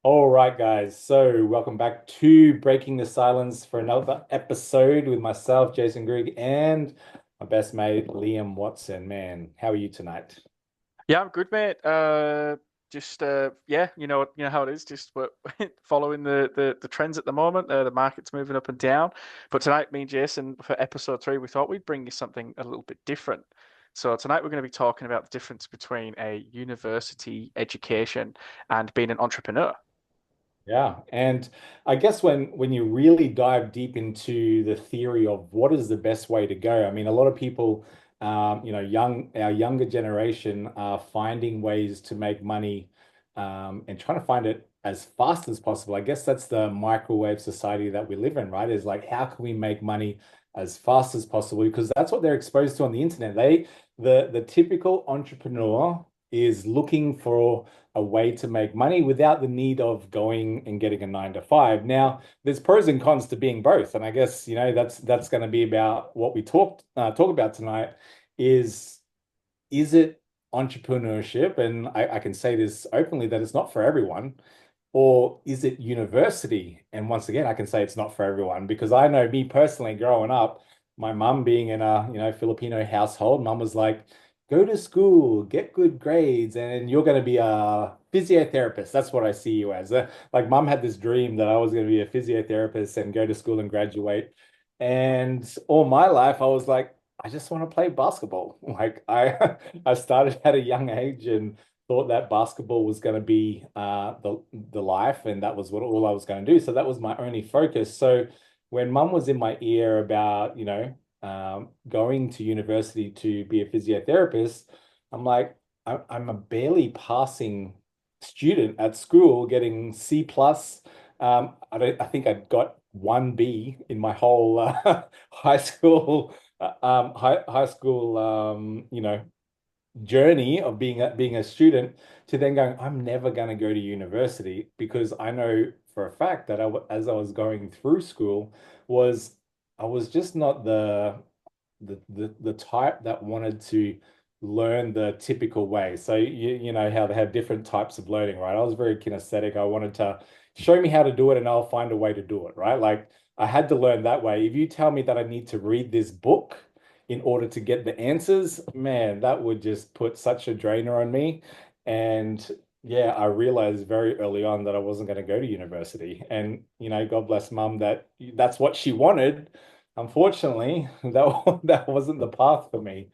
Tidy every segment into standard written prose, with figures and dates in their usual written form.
All right, guys. So, welcome back to Breaking the Silence for another episode with myself, Jason Grigg, and my best mate, Liam Watson. Man, how are you tonight? Yeah, I'm good, mate. Just yeah, you know how it is. Just we're following the trends at the moment. The market's moving up and down. But tonight, me and Jason, for episode 3, we thought we'd bring you something a little bit different. So tonight we're going to be talking about the difference between a university education and being an entrepreneur. Yeah, and I guess when you really dive deep into the theory of what is the best way to go, I mean, a lot of people, our younger generation are finding ways to make money, and trying to find it as fast as possible. I guess that's the microwave society that we live in, right? Is like, how can we make money as fast as possible? Because that's what they're exposed to on the internet. The typical entrepreneur is looking for a way to make money without the need of going and getting a 9 to 5. Now, there's pros and cons to being both, and I guess that's going to be about what we talk about tonight. Is is it entrepreneurship? And I can say this openly that it's not for everyone, or is it university? And once again, I can say it's not for everyone because I know me personally growing up, my mum being in a, Filipino household, mum was like, go to school, get good grades, and you're going to be a physiotherapist. That's what I see you as. Like mum had this dream that I was going to be a physiotherapist and go to school and graduate. And all my life, I was like, I just want to play basketball. Like I started at a young age and thought that basketball was going to be the life, and that was what all I was going to do. So that was my only focus. So when mum was in my ear about, going to university to be a physiotherapist, I'm like, I'm a barely passing student at school, getting C plus. I think I got 1B in my whole high school high school journey of being a student to then going, I'm never going to go to university because I know for a fact that as I was going through school was I was just not the type that wanted to learn the typical way. So you know how they have different types of learning, right? I was very kinesthetic. I wanted to show me how to do it and I'll find a way to do it, right? Like I had to learn that way. If you tell me that I need to read this book in order to get the answers, man, that would just put such a drainer on me. And yeah, I realized very early on that I wasn't going to go to university. And, God bless mum that that's what she wanted. Unfortunately, that wasn't the path for me.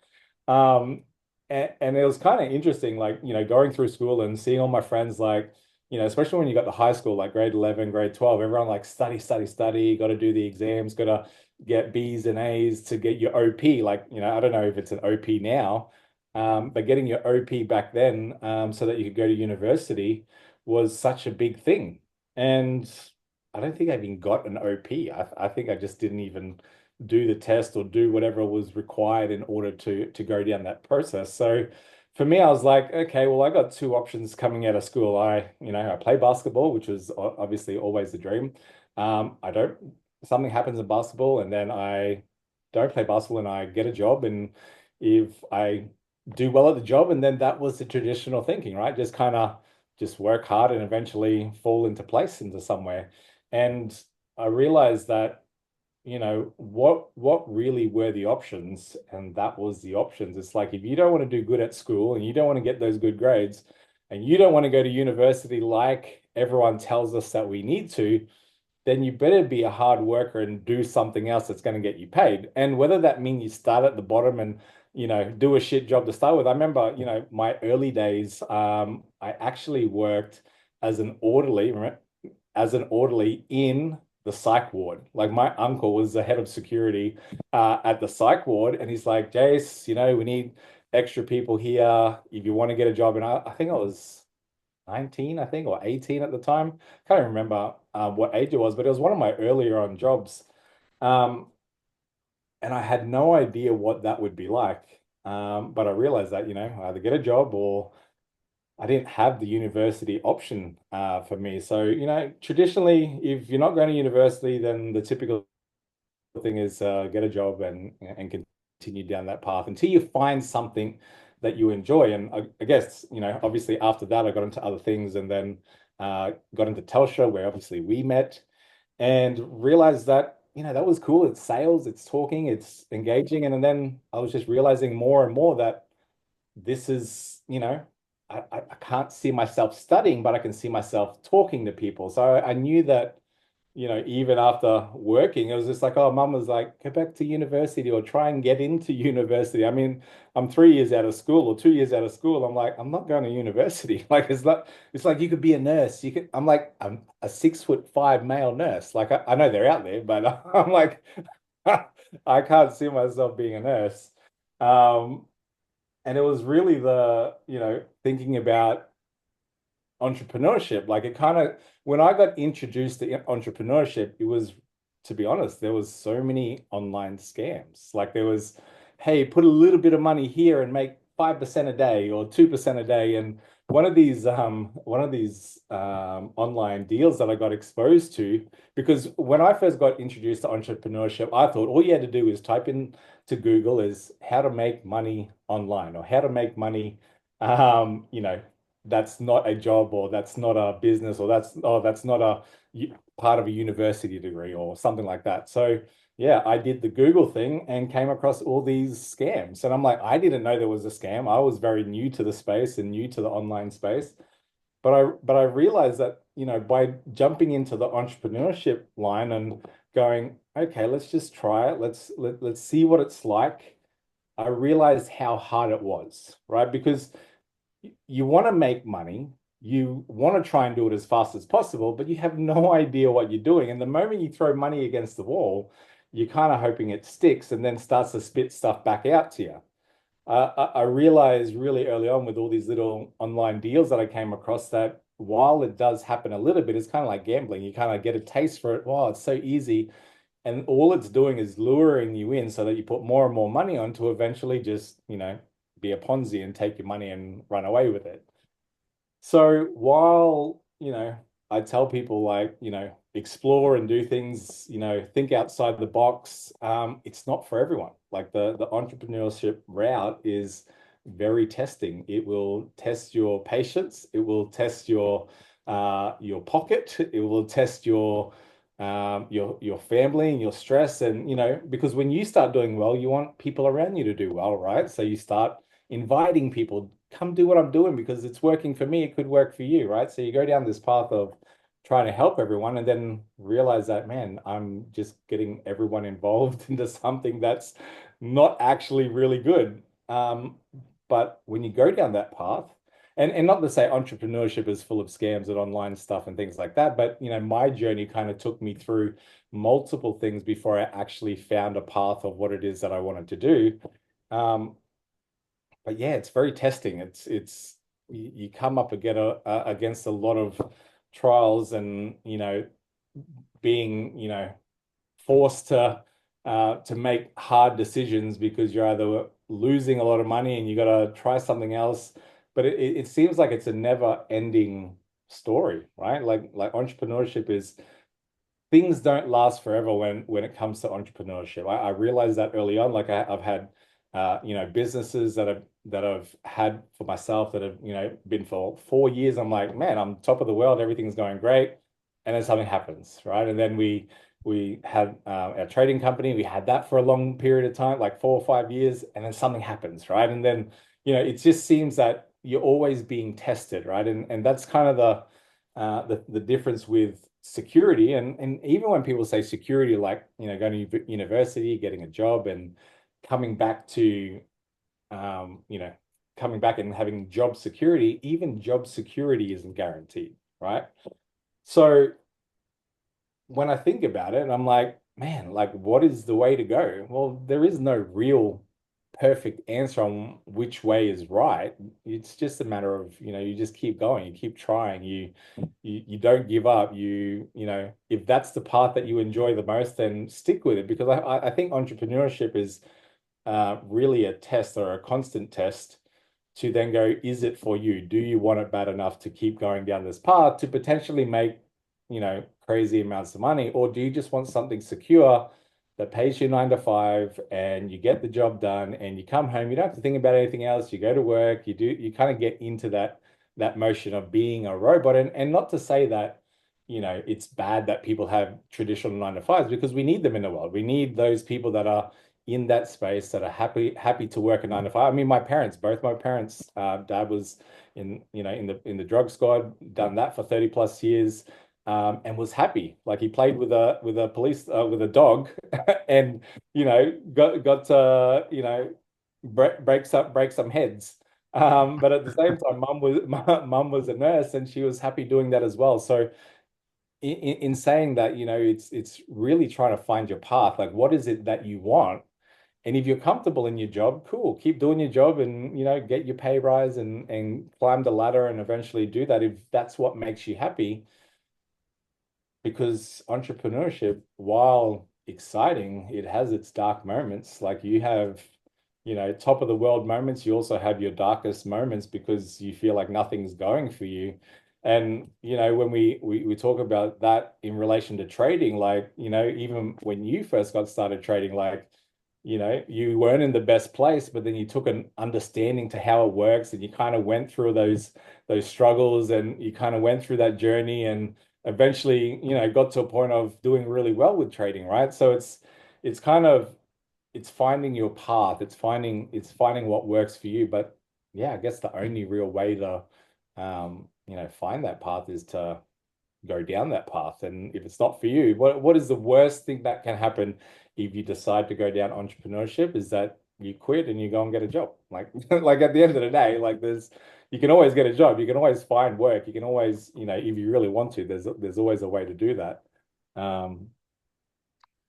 And it was kind of interesting, like, going through school and seeing all my friends, like, especially when you got to high school, like grade 11, grade 12, everyone like study, study, study, got to do the exams, got to get B's and A's to get your OP. Like, I don't know if it's an OP now, but getting your OP back then, so that you could go to university was such a big thing. And I don't think I even got an OP. I think I just didn't even do the test or do whatever was required in order to go down that process. So for me, I was like, okay, well, I got two options coming out of school. I play basketball, which was obviously always the dream. I don't, something happens in basketball and then I don't play basketball and I get a job. And if I do well at the job, and then that was the traditional thinking, right? Just kind of just work hard and eventually fall into place into somewhere. And I realized that what really were the options, and that was the options. It's like if you don't want to do good at school and you don't want to get those good grades and you don't want to go to university like everyone tells us that we need to, then you better be a hard worker and do something else that's going to get you paid. And whether that means you start at the bottom and do a shit job to start with. I remember, my early days, I actually worked as an orderly, in the psych ward. Like my uncle was the head of security at the psych ward, and he's like, Jace, we need extra people here if you want to get a job. And I think I was 19, I think, or 18 at the time. Can't remember what age it was, but it was one of my earlier on jobs. Um, and I had no idea what that would be like. But I realized that, I either get a job or I didn't have the university option for me. So, traditionally, if you're not going to university, then the typical thing is get a job and continue down that path until you find something that you enjoy. And I guess, obviously after that, I got into other things and then got into Telstra, where obviously we met and realized that, that was cool. It's sales, it's talking, it's engaging. And then I was just realizing more and more that this is, I can't see myself studying, but I can see myself talking to people. So I knew that, even after working, it was just like, oh, mum was like, go back to university or try and get into university. I mean, I'm 3 years out of school or 2 years out of school. I'm like, I'm not going to university. Like, it's like you could be a nurse. I'm like, I'm a 6'5" male nurse. Like, I know they're out there, but I'm like, I can't see myself being a nurse. Um, and it was really thinking about entrepreneurship. Like it kind of, when I got introduced to entrepreneurship, it was, to be honest, there was so many online scams. Like there was, hey, put a little bit of money here and make 5% a day or 2% a day. And one of these online deals that I got exposed to, because when I first got introduced to entrepreneurship, I thought all you had to do is type in to Google is how to make money online or how to make money that's not a job or that's not a business or that's not a part of a university degree or something like that. So yeah, I did the Google thing and came across all these scams. And I'm like, I didn't know there was a scam. I was very new to the space and new to the online space. But I realized that, by jumping into the entrepreneurship line and going, okay, let's just try it. Let's see what it's like. I realized how hard it was, right? Because you want to make money, you want to try and do it as fast as possible, but you have no idea what you're doing. And the moment you throw money against the wall, you're kind of hoping it sticks and then starts to spit stuff back out to you. I realized really early on with all these little online deals that I came across that while it does happen a little bit, it's kind of like gambling. You kind of get a taste for it. Wow, it's so easy. And all it's doing is luring you in so that you put more and more money on to eventually just, be a Ponzi and take your money and run away with it. So while, I tell people like, explore and do things, think outside the box, it's not for everyone. Like the entrepreneurship route is very testing. It will test your patience. It will test your pocket. It will test your family and your stress. And, because when you start doing well, you want people around you to do well, right? So you start inviting people, come do what I'm doing because it's working for me. It could work for you, right? So you go down this path of trying to help everyone and then realize that, man, I'm just getting everyone involved into something that's not actually really good. But when you go down that path, and not to say entrepreneurship is full of scams and online stuff and things like that, but my journey kind of took me through multiple things before I actually found a path of what it is that I wanted to do. Um, but yeah, it's very testing. It's you come up against a lot of trials and being forced to make hard decisions because you're either losing a lot of money and you got to try something else. But it seems like it's a never ending story, right? Like entrepreneurship is things don't last forever when it comes to entrepreneurship. I realized that early on. Like I've had businesses that I've had for myself that have been for 4 years. I'm like, man, I'm top of the world. Everything's going great, and then something happens, right? And then we had our trading company. We had that for a long period of time, like 4 or 5 years, and then something happens, right? And then it just seems that you're always being tested, right? And that's kind of the difference with security. And even when people say security, like going to university, getting a job, and coming back to um, you know coming back and having job security, even job security isn't guaranteed, right? So when I think about it, I'm like, man, like what is the way to go? Well, there is no real perfect answer on which way is right. It's just a matter of, you just keep going, you keep trying, you don't give up. If that's the path that you enjoy the most, then stick with it because I think entrepreneurship is really a test or a constant test to then go, is it for you? Do you want it bad enough to keep going down this path to potentially make, crazy amounts of money? Or do you just want something secure that pays you 9 to 5 and you get the job done and you come home, you don't have to think about anything else. You go to work, you kind of get into that motion of being a robot. And not to say that, it's bad that people have traditional 9 to 5s because we need them in the world. We need those people that are in that space that are happy to work a 9 to 5. I mean, both my parents, dad was in the drug squad, done that for 30 plus years, and was happy. Like he played with a police with a dog, and got to break some heads. But at the same time, mum was a nurse, and she was happy doing that as well. So in saying that, it's really trying to find your path. Like, what is it that you want? And if you're comfortable in your job, cool, keep doing your job and get your pay rise and climb the ladder and eventually do that if that's what makes you happy. Because entrepreneurship, while exciting, it has its dark moments. Like you have, top of the world moments, you also have your darkest moments because you feel like nothing's going for you. And when we talk about that in relation to trading, like, even when you first got started trading, like, you weren't in the best place, but then you took an understanding to how it works and you kind of went through those struggles and you kind of went through that journey and eventually, got to a point of doing really well with trading, right? So it's kind of it's finding your path, it's finding what works for you. But yeah, I guess the only real way to find that path is to go down that path. And if it's not for you, what is the worst thing that can happen if you decide to go down entrepreneurship is that you quit and you go and get a job. Like like at the end of the day, like you can always get a job, you can always find work, you can always, if you really want to, there's always a way to do that. Um,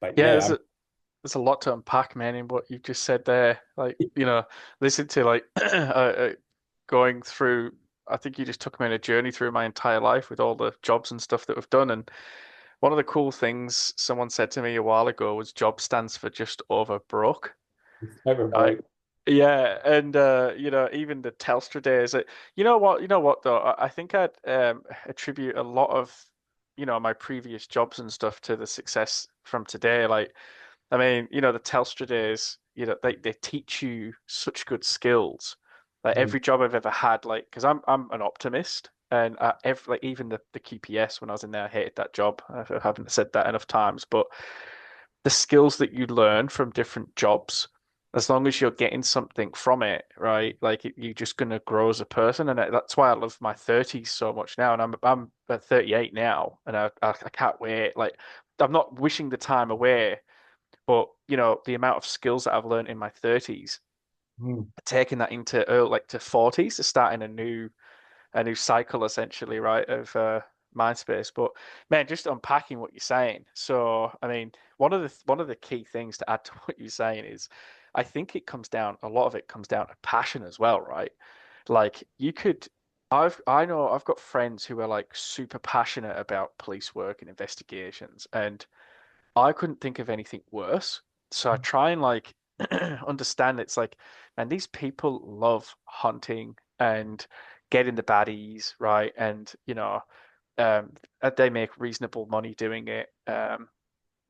but Yeah, yeah, there's a lot to unpack, man, in what you've just said there. Like, listen to like going through. I think you just took me on a journey through my entire life with all the jobs and stuff that we've done. And one of the cool things someone said to me a while ago was job stands for just over broke. it's never Right. broke. Yeah, and even the Telstra days. You know what though? I think I'd attribute a lot of my previous jobs and stuff to the success from today. Like, I mean, the Telstra days, they teach you such good skills. Like Mm, every job I've ever had, like, because I'm an optimist, and like even the QPS when I was in there, I hated that job. I haven't said that enough times, but the skills that you learn from different jobs, as long as you're getting something from it, right? Like you're just gonna grow as a person, and that's why I love my 30s so much now. And I'm at 38 now, and I can't wait. Like I'm not wishing the time away, but the amount of skills that I've learned in my 30s, mm. taking that into early, like to 40s, to starting a new cycle essentially, right, of mind space. But man, just unpacking what you're saying. So, I mean, one of the key things to add to what you're saying is, I think a lot of it comes down to passion as well, right? Like you could. I know I've got friends who are like super passionate about police work and investigations, and I couldn't think of anything worse. So I try and like understand it's like, man, these people love hunting and getting the baddies, right? And they make reasonable money doing it.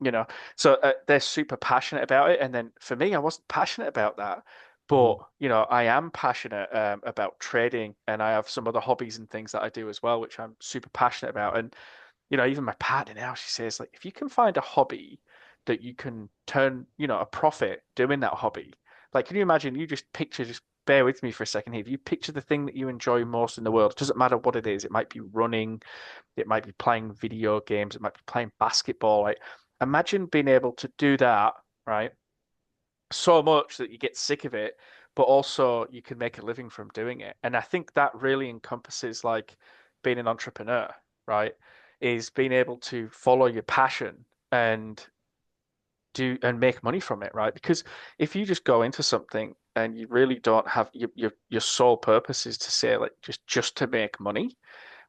You know, so they're super passionate about it. And then for me, I wasn't passionate about that. But, Mm. I am passionate about trading, and I have some other hobbies and things that I do as well, which I'm super passionate about. And even my partner now, she says, like, if you can find a hobby that you can turn, a profit doing that hobby, like, can you imagine? Just bear with me for a second here. If you picture the thing that you enjoy most in the world, it doesn't matter what it is. It might be running, it might be playing video games, it might be playing basketball. Like, imagine being able to do that, right? So much that you get sick of it, but also you can make a living from doing it. And I think that really encompasses like being an entrepreneur, right? Is being able to follow your passion and do and make money from it, right? Because if you just go into something and you really don't have your sole purpose is to say like just to make money,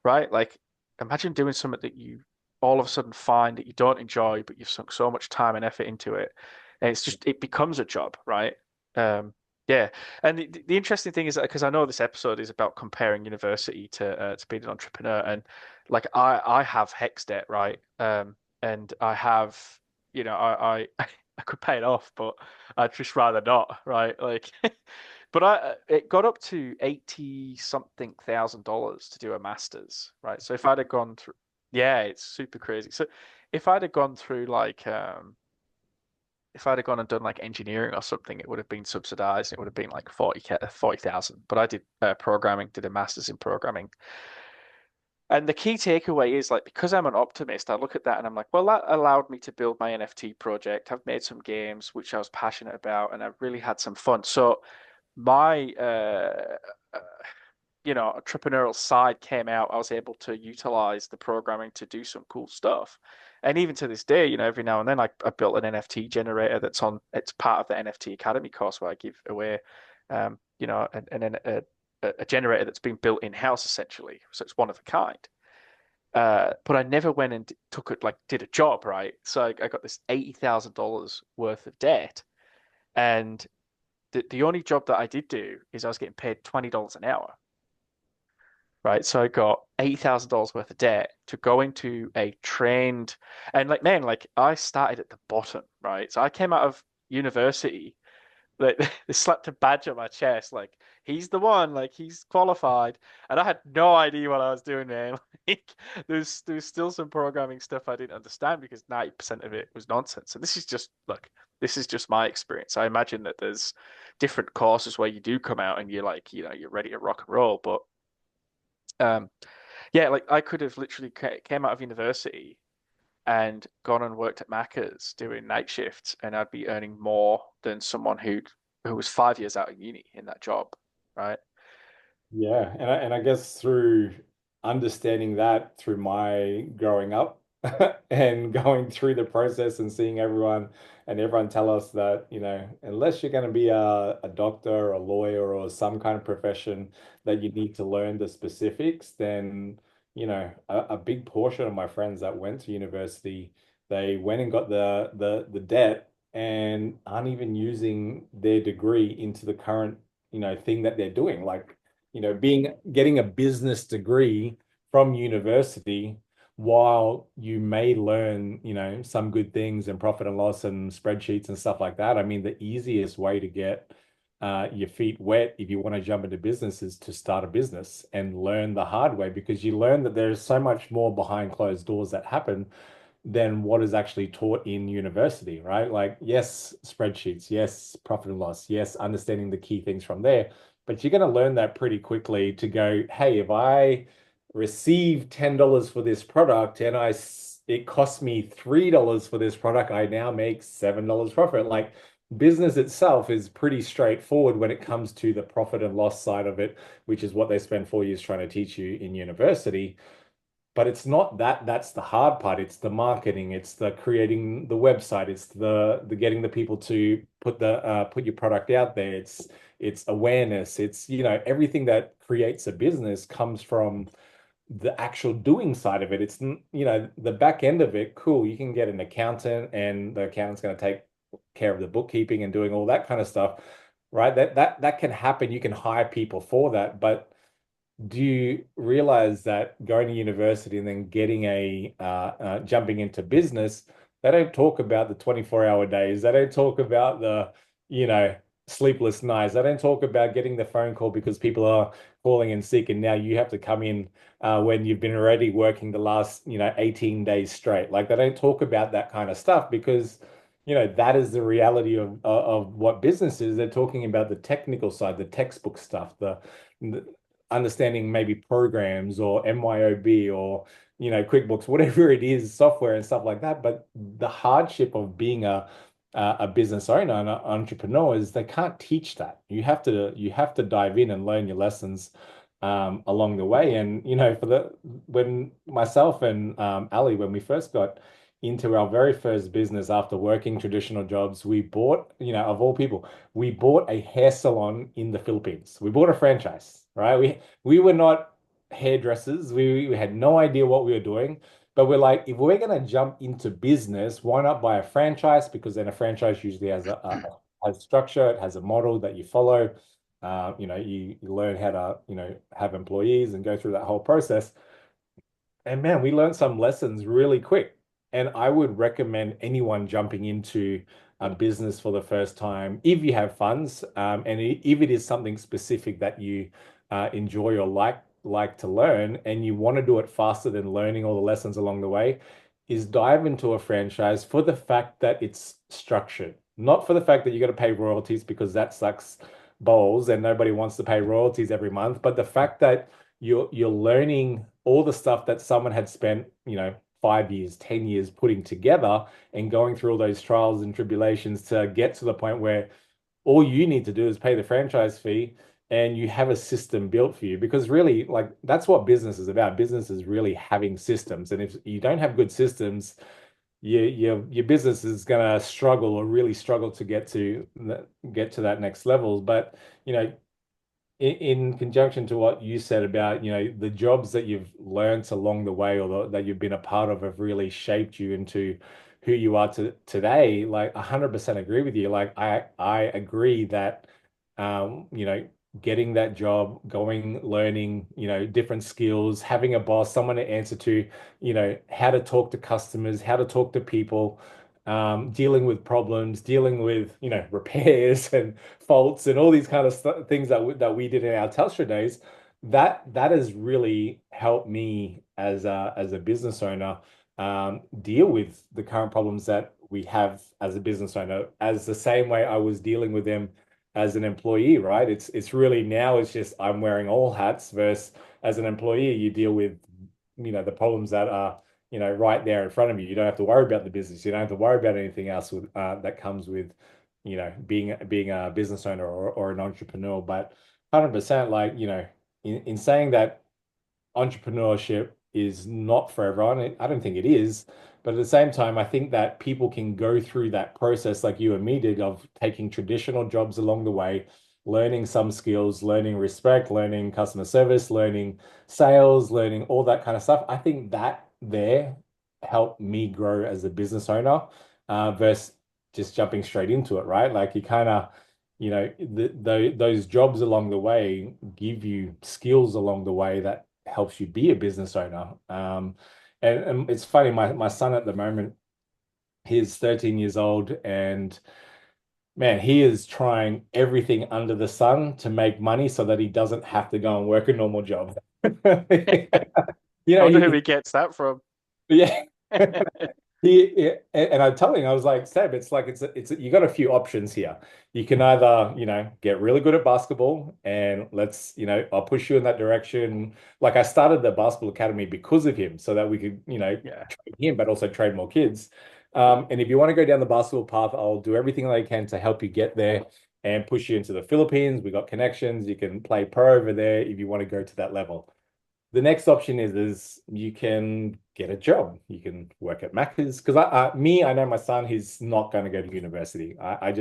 right? Like imagine doing something that you all of a sudden find that you don't enjoy, but you've sunk so much time and effort into it, and it becomes a job, right? Um, yeah. And the interesting thing is that because I know this episode is about comparing university to being an entrepreneur, and like I have HEX debt, right? And I have, I I could pay it off, but I'd just rather not, right? Like, but it got up to 80 something thousand dollars to do a master's, right? So if I'd have gone through, yeah, it's super crazy. So if I'd have gone through like, if I'd have gone and done like engineering or something, it would have been subsidized. It would have been like 40,000. But I did programming, did a master's in programming. And the key takeaway is like, because I'm an optimist, I look at that and I'm like, well, that allowed me to build my NFT project. I've made some games which I was passionate about and I've really had some fun. So my uh, entrepreneurial side came out. I was able to utilize the programming to do some cool stuff. And even to this day, every now and then I built an NFT generator it's part of the NFT Academy course where I give away, a generator that's been built in-house essentially. So it's one of a kind. But I never went and took it, like did a job, right? So I got this $80,000 worth of debt. And the only job that I did do is I was getting paid $20 an hour, right? So I got $80,000 worth of debt to go into a trained, and like, man, like I started at the bottom, right? So I came out of university, like they slapped a badge on my chest, like he's the one, like he's qualified, and I had no idea what I was doing, man. Like there's still some programming stuff I didn't understand because 90% of it was nonsense. So this is just my experience. I imagine that there's different courses where you do come out and you're like, you're ready to rock and roll, but um yeah, like I could have literally came out of university and gone and worked at Macca's doing night shifts, and I'd be earning more than someone who was 5 years out of uni in that job, right? Yeah, and I guess through understanding that through my growing up and going through the process and seeing everyone tell us that, unless you're going to be a doctor or a lawyer or some kind of profession that you need to learn the specifics, then, a big portion of my friends that went to university, they went and got the debt and aren't even using their degree into the current, thing that they're doing. Like, getting a business degree from university while you may learn, some good things and profit and loss and spreadsheets and stuff like that. I mean, the easiest way to get your feet wet if you want to jump into business is to start a business and learn the hard way because you learn that there's so much more behind closed doors that happen than what is actually taught in university, right? Like, yes, spreadsheets, yes, profit and loss, yes, understanding the key things from there. But you're going to learn that pretty quickly to go, hey, if I receive $10 for this product and it costs me $3 for this product, I now make $7 profit. Like business itself is pretty straightforward when it comes to the profit and loss side of it, which is what they spend 4 years trying to teach you in university. But it's not that's the hard part. It's the marketing, it's the creating the website, it's the getting the people to put your product out there. It's awareness. It's, everything that creates a business comes from the actual doing side of it. It's, the back end of it, cool. You can get an accountant and the accountant's going to take care of the bookkeeping and doing all that kind of stuff, right? That can happen. You can hire people for that, but do you realize that going to university and then getting jumping into business, they don't talk about the 24-hour days. They don't talk about the, you know, sleepless nights. They don't talk about getting the phone call because people are calling in sick and now you have to come in when you've been already working the last, 18 days straight. Like they don't talk about that kind of stuff because, that is the reality of what business is. They're talking about the technical side, the textbook stuff, the understanding maybe programs or MYOB or QuickBooks, whatever it is, software and stuff like that. But the hardship of being a business owner and an entrepreneur is they can't teach that. You have to dive in and learn your lessons along the way. And when myself and Ali, when we first got into our very first business after working traditional jobs, we bought, of all people, we bought a hair salon in the Philippines. We bought a franchise, right? We were not hairdressers. We had no idea what we were doing. But we're like, if we're going to jump into business, why not buy a franchise? Because then a franchise usually has structure, it has a model that you follow. You learn how to, have employees and go through that whole process. And man, we learned some lessons really quick. And I would recommend anyone jumping into a business for the first time, if you have funds, and if it is something specific that you enjoy or like to learn, and you want to do it faster than learning all the lessons along the way, is dive into a franchise for the fact that it's structured, not for the fact that you got to pay royalties because that sucks balls and nobody wants to pay royalties every month, but the fact that you're learning all the stuff that someone had spent, 5 years, 10 years putting together and going through all those trials and tribulations to get to the point where all you need to do is pay the franchise fee and you have a system built for you. Because really, like that's what business is about. Business is really having systems. And if you don't have good systems, your business is gonna struggle or really struggle to get to that next level. But you know, in conjunction to what you said about, the jobs that you've learned along the way or that you've been a part of have really shaped you into who you are today, like 100% agree with you. Like I agree that getting that job, going, learning, different skills, having a boss, someone to answer to, how to talk to customers, how to talk to people, dealing with problems, dealing with, repairs and faults and all these kind of things that we did in our Telstra days, that has really helped me as a business owner deal with the current problems that we have as a business owner, as the same way I was dealing with them as an employee, right? It's really now it's just I'm wearing all hats versus as an employee, you deal with, the problems that are, right there in front of you. You don't have to worry about the business. You don't have to worry about anything else with that comes with, being a business owner or an entrepreneur. But 100%, like, in saying that entrepreneurship is not for everyone. I don't think it is. But at the same time, I think that people can go through that process like you and me did of taking traditional jobs along the way, learning some skills, learning respect, learning customer service, learning sales, learning all that kind of stuff. I think that there helped me grow as a business owner versus just jumping straight into it, right? Like you kind of those jobs along the way give you skills along the way that helps you be a business owner. And it's funny, my son at the moment, he's 13 years old, and man, he is trying everything under the sun to make money so that he doesn't have to go and work a normal job. You I know, wonder who he, he gets that from. yeah. And I'm telling him, I was like, Seb, it's like you got a few options here. You can either, get really good at basketball and I'll push you in that direction. Like I started the basketball academy because of him, so that we could, Yeah. train him, but also train more kids. And if you want to go down the basketball path, I'll do everything that I can to help you get there and push you into the Philippines. We got connections. You can play pro over there if you want to go to that level. The next option is you can get a job. You can work at Macca's because I know my son. He's not going to go to university. I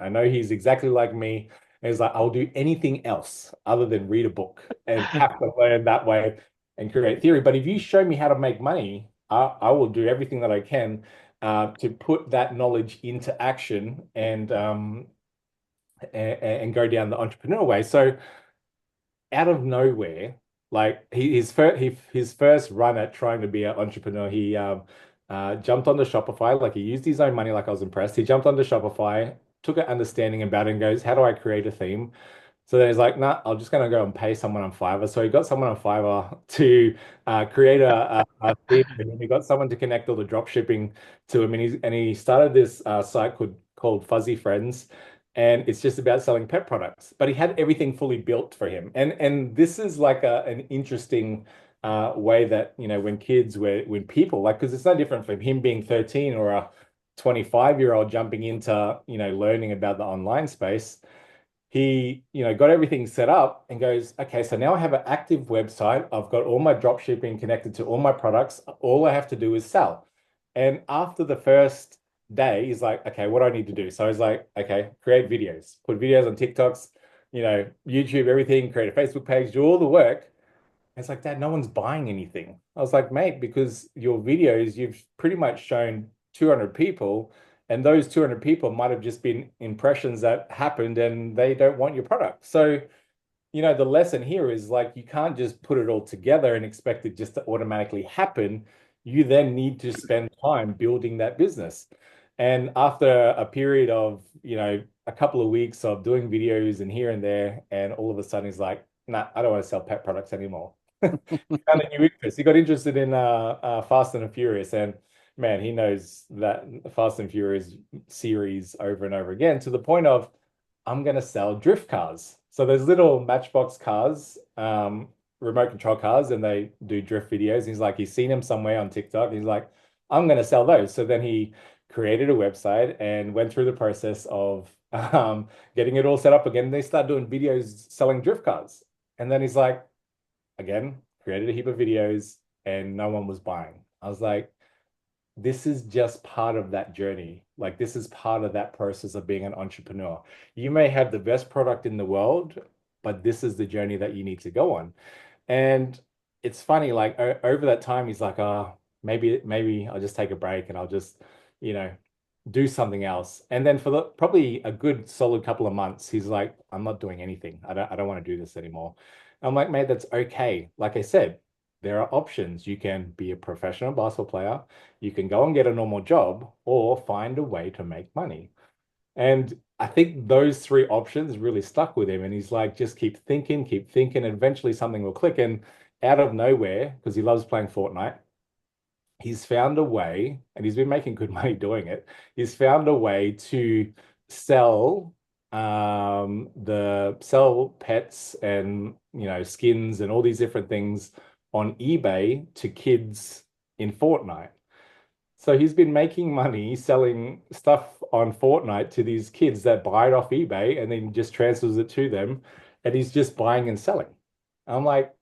know he's exactly like me. And he's like, I'll do anything else other than read a book and have to learn that way and create theory. But if you show me how to make money, I will do everything that I can to put that knowledge into action and go down the entrepreneurial way. So out of nowhere, like his first run at trying to be an entrepreneur, he jumped onto Shopify. Like he used his own money. Like I was impressed. He jumped onto Shopify, took an understanding about it, and goes, "How do I create a theme?" So then he's like, "Nah, I'm just gonna go and pay someone on Fiverr." So he got someone on Fiverr to create a theme for him. He got someone to connect all the drop shipping to him, and he started this site called Fuzzy Friends, and it's just about selling pet products. But he had everything fully built for him, and this is like an interesting way that when people like because it's no different from him being 13 or a 25-year-old jumping into learning about the online space. He got everything set up and goes, okay, so now I have an active website. I've got all my drop shipping connected to all my products. All I have to do is sell. And after the first day, he's like, okay, what do I need to do? So he's like, okay, create videos, put videos on TikToks, YouTube, everything, create a Facebook page, do all the work. It's like, Dad, no one's buying anything. I was like, mate, because your videos, you've pretty much shown 200 people, and those 200 people might have just been impressions that happened and they don't want your product. So, the lesson here is like, you can't just put it all together and expect it just to automatically happen. You then need to spend time building that business. And after a period of, a couple of weeks of doing videos and here and there, and all of a sudden he's like, nah, I don't want to sell pet products anymore. Found a new interest. He got interested in Fast and the Furious, and man, he knows that Fast and Furious series over and over again to the point of I'm gonna sell drift cars. So there's little Matchbox cars, remote control cars, and they do drift videos. He's like, he's seen them somewhere on TikTok. He's like, I'm gonna sell those. So then he created a website and went through the process of getting it all set up again. They start doing videos selling drift cars. And then he's like, again, created a heap of videos and no one was buying. I was like, this is just part of that journey. Like, this is part of that process of being an entrepreneur. You may have the best product in the world, but this is the journey that you need to go on. And it's funny, like over that time, he's like, oh, maybe I'll just take a break and I'll just, you know, do something else. And then for probably a good solid couple of months, he's like, I'm not doing anything. I don't want to do this anymore. I'm like, mate, that's okay. Like I said, there are options. You can be a professional basketball player, you can go and get a normal job, or find a way to make money. And I think those three options really stuck with him. And he's like, just keep thinking, and eventually something will click. And out of nowhere, because he loves playing Fortnite, he's found a way, and he's been making good money doing it. He's found a way to sell the sell pets and skins and all these different things on eBay to kids in Fortnite. So he's been making money selling stuff on Fortnite to these kids that buy it off eBay and then just transfers it to them, and he's just buying and selling. I'm like,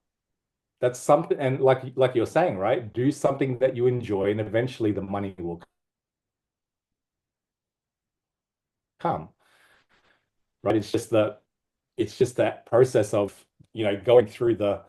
that's something, and like you're saying, right? Do something that you enjoy, and eventually the money will come, right? It's just that process of, going through the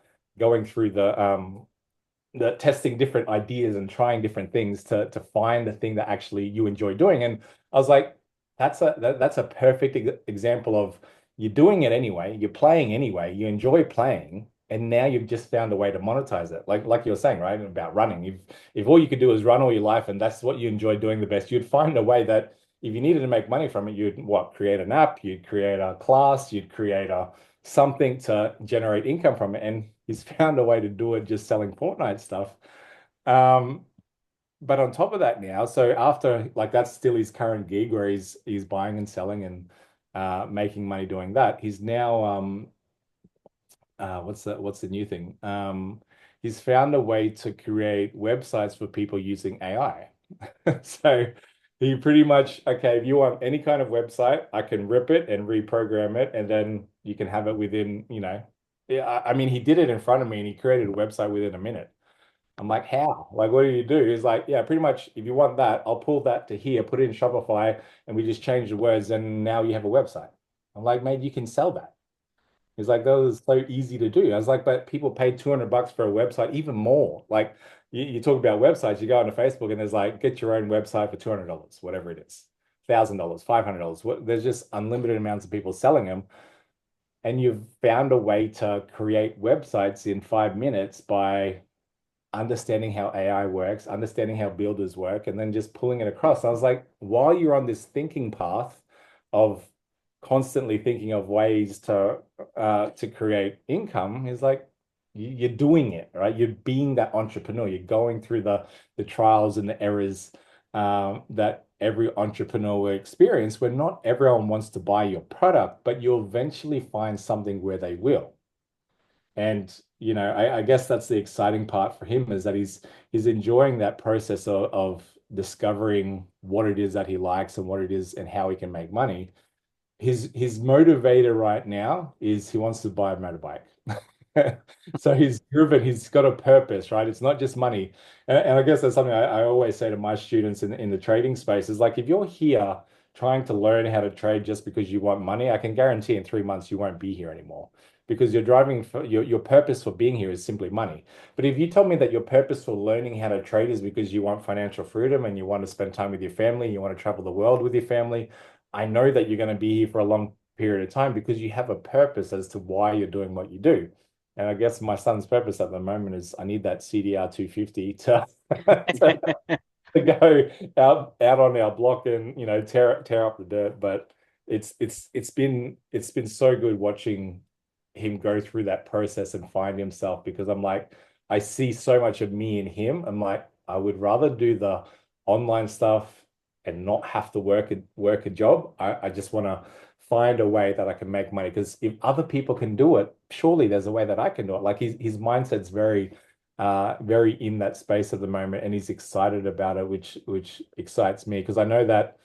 testing different ideas and trying different things to find the thing that actually you enjoy doing. And I was like, that's a perfect example of you're doing it anyway, you're playing anyway, you enjoy playing, and now you've just found a way to monetize it. Like you're saying, right, about running. If all you could do is run all your life and that's what you enjoy doing the best, you'd find a way that if you needed to make money from it, you'd create an app, you'd create a class, you'd create a something to generate income from it. And he's found a way to do it just selling Fortnite stuff. Um, but on top of that now, so after, like, that's still his current gig where he's buying and selling and making money doing that. He's now what's the new thing? He's found a way to create websites for people using AI. So he pretty much, okay, if you want any kind of website, I can rip it and reprogram it, and then you can have it within, yeah, I mean, he did it in front of me and he created a website within a minute. I'm like, how? Like, what do you do? He's like, yeah, pretty much if you want that, I'll pull that to here, put it in Shopify, and we just change the words, and now you have a website. I'm like, mate, you can sell that. He's like, that was so easy to do. I was like, but people pay $200 for a website, even more. Like, you talk about websites, you go onto Facebook and there's like, get your own website for $200, whatever it is, $1,000, $500. There's just unlimited amounts of people selling them. And you've found a way to create websites in 5 minutes by understanding how AI works, understanding how builders work, and then just pulling it across. I was like, while you're on this thinking path of constantly thinking of ways to create income, is like you're doing it, right? You're being that entrepreneur. You're going through the trials and the errors that every entrepreneur will experience, where not everyone wants to buy your product, but you'll eventually find something where they will. And I guess that's the exciting part for him, is that he's enjoying that process of discovering what it is that he likes and what it is and how he can make money. His motivator right now is he wants to buy a motorbike. So he's got a purpose, right? It's not just money. And I guess that's something I always say to my students in the trading space is like, if you're here trying to learn how to trade just because you want money, I can guarantee in 3 months you won't be here anymore, because you're driving for your purpose for being here is simply money. But if you tell me that your purpose for learning how to trade is because you want financial freedom and you want to spend time with your family, you want to travel the world with your family, I know that you're going to be here for a long period of time because you have a purpose as to why you're doing what you do. And I guess my son's purpose at the moment is I need that CDR 250 to to go out on our block and tear up the dirt. But it's been so good watching him go through that process and find himself, because I'm like, I see so much of me in him. I'm like, I would rather do the online stuff and not have to work a job. I just want to find a way that I can make money, because if other people can do it, surely there's a way that I can do it. Like his mindset's very in that space at the moment, and he's excited about it, which excites me, because I know that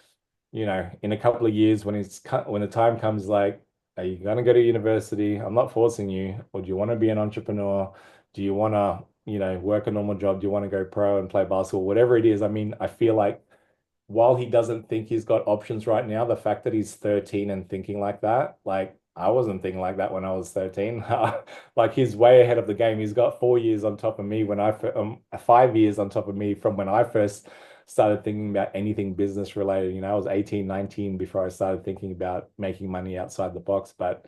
in a couple of years, when the time comes, like, are you going to go to university? I'm not forcing you. Or do you want to be an entrepreneur? Do you want to, work a normal job? Do you want to go pro and play basketball? Whatever it is. I mean, I feel like while he doesn't think he's got options right now, the fact that he's 13 and thinking like that, like I wasn't thinking like that when I was 13. Like he's way ahead of the game. He's got 4 years on top of me 5 years on top of me from when I first started thinking about anything business related. I was 18, 19 before I started thinking about making money outside the box. But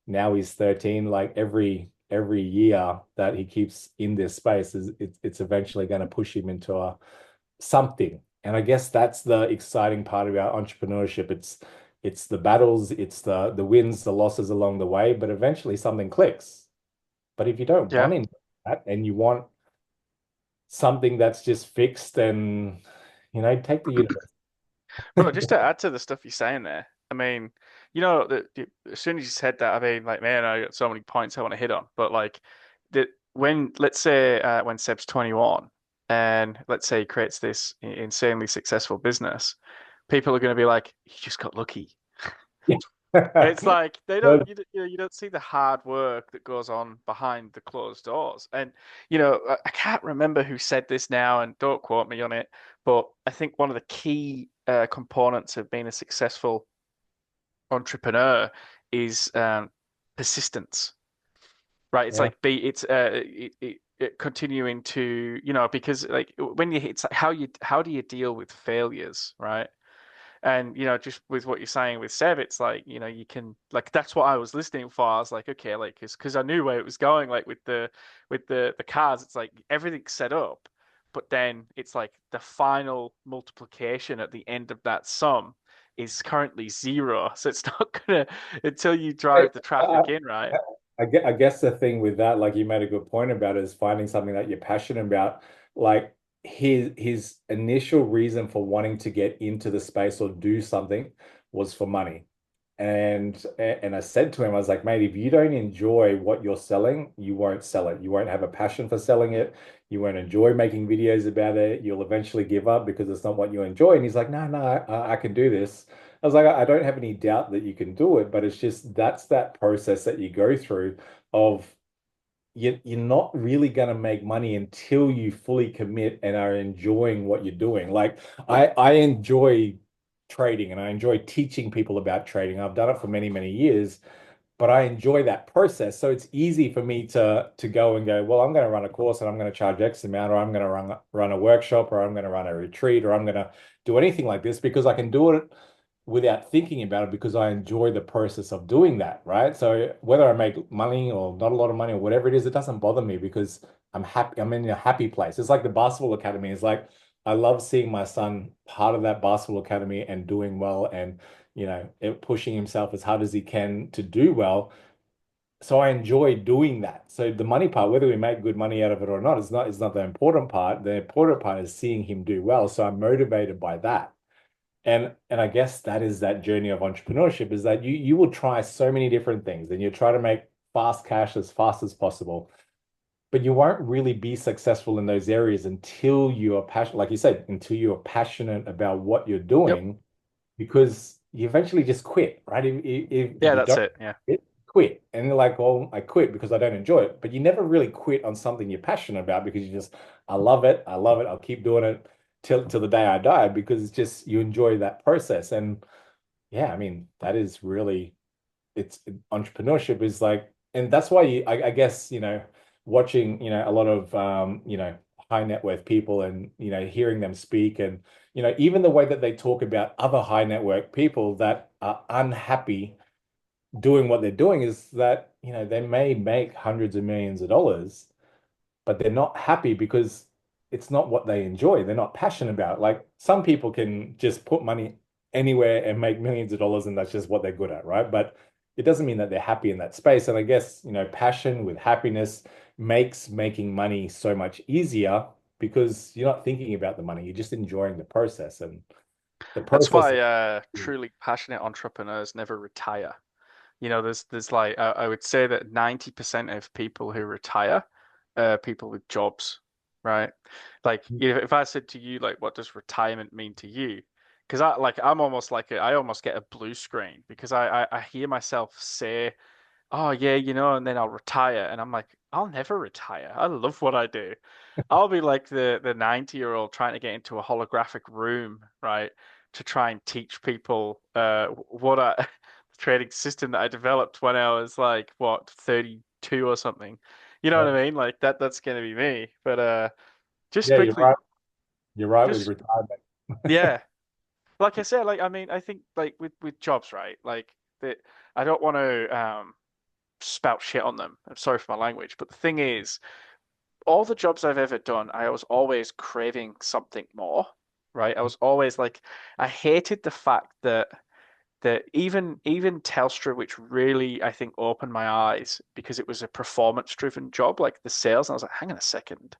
now he's 13. Like every year that he keeps in this space it's eventually going to push him into a something. And I guess that's the exciting part about entrepreneurship. It's the battles, it's the wins, the losses along the way, but eventually something clicks. But if you don't Yeah. want into that and you want something that's just fixed, then take the universe. Bro, just to add to the stuff you're saying there, I mean, as soon as you said that, I mean, like, man, I got so many points I want to hit on. But like, let's say, when Seb's 21, and let's say he creates this insanely successful business, people are going to be like, he just got lucky. It's Yeah. like they don't, you don't see the hard work that goes on behind the closed doors. And I can't remember who said this now, and don't quote me on it, but I think one of the key components of being a successful entrepreneur is persistence, right? It's Yeah. like continuing to, because like when you it's like how do you deal with failures, right? And just with what you're saying with Seb, it's like you can like that's what I was listening for. I was like, okay, like because I knew where it was going, like with the cars. It's like everything's set up, but then it's like the final multiplication at the end of that sum is currently zero. So it's not gonna until you I, drive the I, traffic in, right? I guess the thing with that, like you made a good point about, is finding something that you're passionate about. Like his initial reason for wanting to get into the space or do something was for money. And I said to him, I was like, mate, if you don't enjoy what you're selling, you won't sell it. You won't have a passion for selling it. You won't enjoy making videos about it. You'll eventually give up because it's not what you enjoy. And he's like, no, no, I can do this. I was like, I don't have any doubt that you can do it, but it's just that's that process that you go through of you're not really going to make money until you fully commit and are enjoying what you're doing. Like I enjoy trading and I enjoy teaching people about trading. I've done it for many, many years, but I enjoy that process. So it's easy for me to go and go, well, I'm going to run a course and I'm going to charge X amount, or I'm going to run a workshop, or I'm going to run a retreat, or I'm going to do anything like this because I can do it without thinking about it, because I enjoy the process of doing that, right? So whether I make money or not a lot of money or whatever it is, it doesn't bother me because I'm happy. I'm in a happy place. It's like the basketball academy. It's like I love seeing my son part of that basketball academy and doing well, and pushing himself as hard as he can to do well. So I enjoy doing that. So the money part, whether we make good money out of it or not, is not the important part. The important part is seeing him do well. So I'm motivated by that. And I guess that is that journey of entrepreneurship, is that you will try so many different things and you try to make fast cash as fast as possible, but you won't really be successful in those areas until you are passionate, like you said, until you are passionate about what you're Yep. doing, because you eventually just quit, right? If Yeah, you that's don't it. Yeah. quit, and you're like, well, I quit because I don't enjoy it, but you never really quit on something you're passionate about, because you just, I love it, I'll keep doing it till the day I die, because it's just you enjoy that process. And yeah, I mean, that is really, it's entrepreneurship is like, and that's why I guess, watching, a lot of high net worth people, and hearing them speak, and even the way that they talk about other high net worth people that are unhappy doing what they're doing, is that they may make hundreds of millions of dollars, but they're not happy because it's not what they enjoy. They're not passionate about it. Like some people can just put money anywhere and make millions of dollars, and that's just what they're good at, right? But it doesn't mean that they're happy in that space. And I guess, passion with happiness makes making money so much easier because you're not thinking about the money. You're just enjoying the process. And the That's process. why truly passionate entrepreneurs never retire. There's like I would say that 90% of people who retire are people with jobs, right? Like, if I said to you, like, what does retirement mean to you? Because I'm almost like I almost get a blue screen because I hear myself say, oh yeah, and then I'll retire. And I'm like, I'll never retire. I love what I do. I'll be like the 90-year-old trying to get into a holographic room, right? To try and teach people what the trading system that I developed when I was like, what, 32 or something. You know Yeah, what I mean? Like that's gonna be me. But just yeah, you're quickly, right. You're right with just retirement. yeah. Like I said, like I mean, I think like with jobs, right? Like that I don't want to spout shit on them. I'm sorry for my language, but the thing is, all the jobs I've ever done, I was always craving something more, right? I was always like, I hated the fact that even Telstra, which really I think opened my eyes because it was a performance driven job, like the sales, and I was like, hang on a second.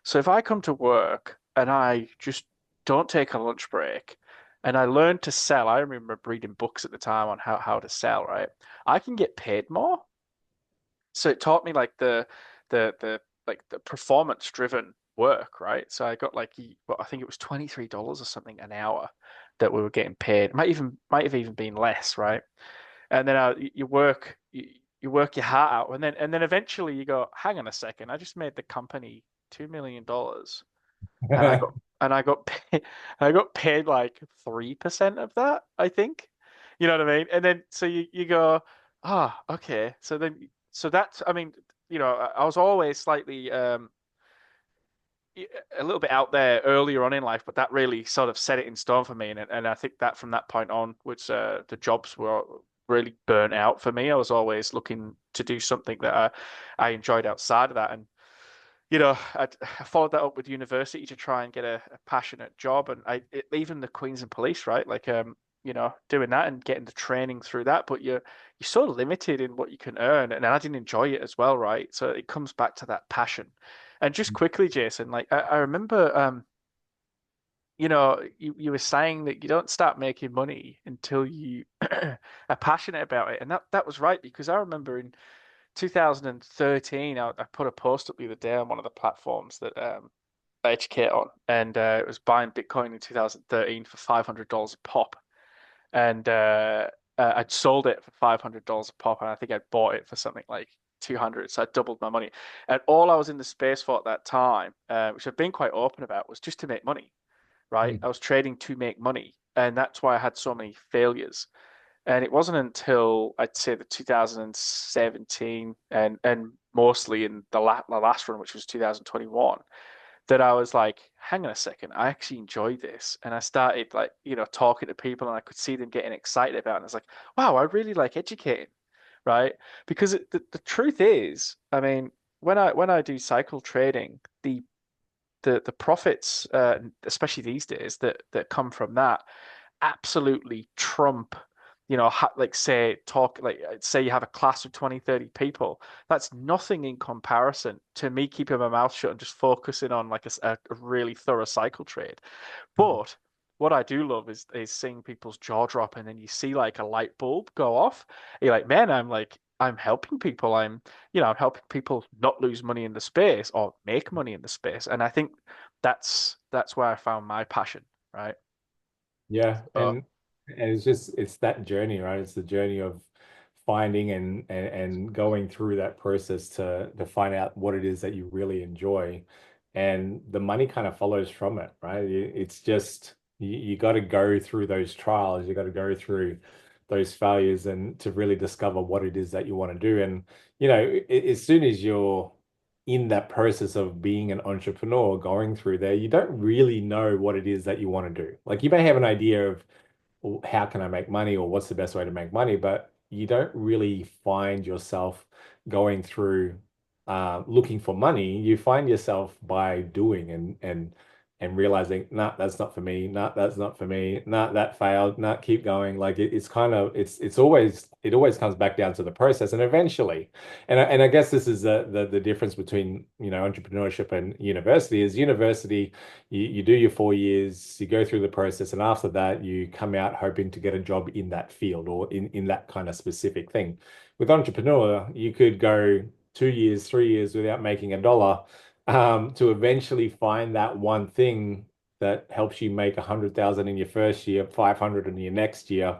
So if I come to work and I just don't take a lunch break and I learn to sell, I remember reading books at the time on how to sell, right? I can get paid more. So it taught me like the like the performance driven work, right? So I got like well, I think it was $23 or something an hour that we were getting paid. Might have even been less, right? And then you work your heart out, and then eventually you go, hang on a second, I just made the company $2 million, and I got paid, I got paid like 3% of that, I think. You know what I mean? And then so you go, okay. So that's, I mean, I was always slightly a little bit out there earlier on in life, but that really sort of set it in stone for me. And I think that from that point on, which the jobs were really burnt out for me. I was always looking to do something that I enjoyed outside of that. And I followed that up with university to try and get a passionate job, and even the Queens and Police, right? Like, doing that and getting the training through that, but you're so limited in what you can earn, and I didn't enjoy it as well, right? So it comes back to that passion. And just quickly, Jason, like I remember, you were saying that you don't start making money until you are passionate about it, and that was right because I remember in 2013, I put a post up the other day on one of the platforms that I educate on, and it was buying Bitcoin in 2013 for $500 a pop, and I'd sold it for $500 a pop, and I think I'd bought it for something like 200, so I doubled my money. And all I was in the space for at that time, which I've been quite open about, was just to make money, right? I was trading to make money, and that's why I had so many failures. And it wasn't until I'd say the 2017 and mostly in the last run, which was 2021, that I was like, hang on a second, I actually enjoy this. And I started like, talking to people and I could see them getting excited about it. And I was like, wow, I really like educating, right? Because the truth is, I mean, when I do cycle trading, the profits, especially these days, that come from that absolutely trump, like say you have a class of 20, 30 people. That's nothing in comparison to me keeping my mouth shut and just focusing on like a really thorough cycle trade. But what I do love is seeing people's jaw drop, and then you see like a light bulb go off. You're like, man, I'm helping people. I'm helping people not lose money in the space or make money in the space. And I think that's where I found my passion, right? Yeah, So and it's that journey, right? It's the journey of finding and going through that process to find out what it is that you really enjoy. And the money kind of follows from it, right? It's just you got to go through those trials, you got to go through those failures and to really discover what it is that you want to do. And as soon as you're in that process of being an entrepreneur going through there, you don't really know what it is that you want to do. Like you may have an idea of, well, how can I make money or what's the best way to make money, but you don't really find yourself going through looking for money, you find yourself by doing and realizing, nah, that's not for me. Nah, that's not for me. Nah, that failed. Nah, keep going. Like it's kind of it's always it always comes back down to the process, and eventually, and I guess this is the difference between entrepreneurship and university. Is university, you do your 4 years, you go through the process, and after that, you come out hoping to get a job in that field or in that kind of specific thing. With entrepreneur, you could go 2 years, 3 years without making a dollar, to eventually find that one thing that helps you make 100,000 in your first year, 500 in your next year,